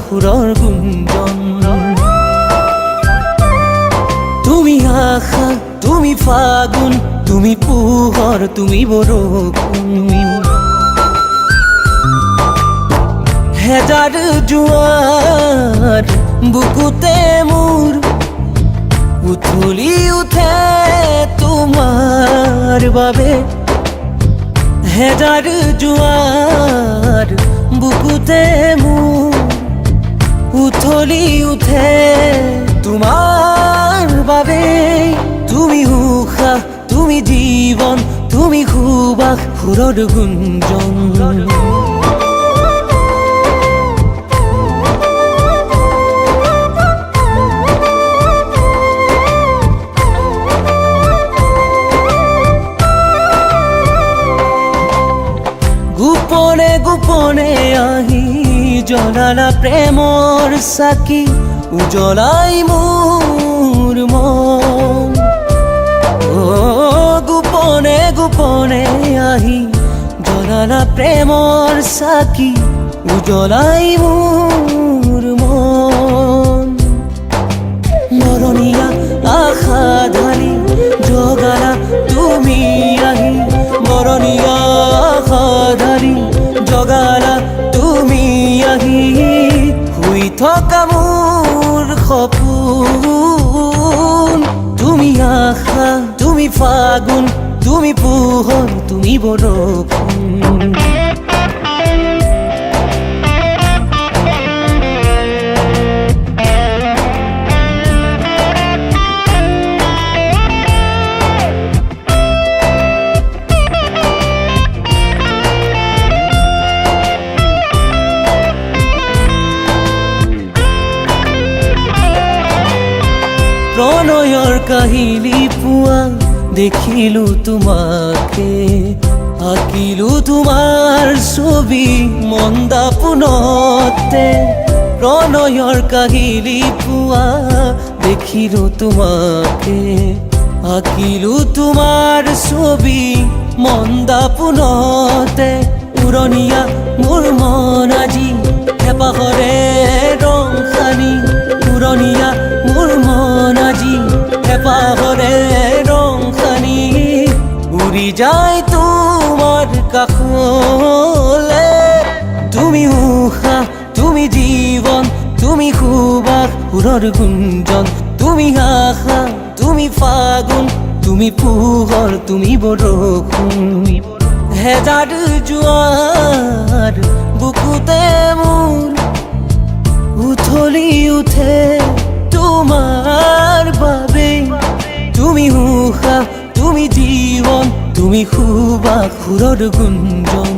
সুৰৰ গুঞ্জন তুমি আশা তুমি ফাগুন তুমি পোহৰ তুমি বৰষুণ হেজাৰ জোৱাৰ বুকুতে মোৰ উথলি উঠে তোমাৰ বাবে হেজাৰ জোৱাৰ বুকুতে মোৰ উথলি উঠে তোমাৰ বাবে তুমি উশাহ তুমি জীৱন তুমি সুবাস সুৰৰ গুঞ্জন গোপনে গোপনে আহি জ্বলালা প্ৰেমৰ চাকি উজ্বলাই মোৰ মন গোপনে গোপনে আহি জ্বলালা প্ৰেমৰ চাকি উজ্বলাই মোৰ মন মৰণীয়া আশা ঢালি জগালা তুমি আহি মৰণীয়া আশা ঢালি জগালা তুমি আহি শুই থকা মোৰ সপোন তুমি আশা তুমি ফাগুন তুমি পোহৰ তুমি বৰষুণ প্ৰণয়ৰ কাহিনী পোৱা দেখিলো তোমাকে আঁকিলো তোমাৰ ছবি মন্দাপোনতে প্ৰণয়ৰ কাহিনী পোৱা দেখিলো তোমাকে আঁকিলো তোমাৰ ছবি মন্দাপোনতে উৰণীয়া মোৰ মন আজি হেঁপাহৰে ৰং সানি উৰণীয়া মোৰ মন আজি হেঁপাহৰে ৰং সানি উৰি যায় তোমাৰ কাষলে তুমি উশাহ তুমি জীৱন তুমি সুবাস সুৰৰ গুঞ্জন তুমি আশা তুমি ফাগুন তুমি পোহৰ তুমি বৰষুণ হেজাৰ জোৱাৰ বুকুতে মোৰ উথলি উঠে তোমাৰ বাবে তুমি উশাহ তুমি জীৱন তুমি সুবাস সুৰৰ গুঞ্জন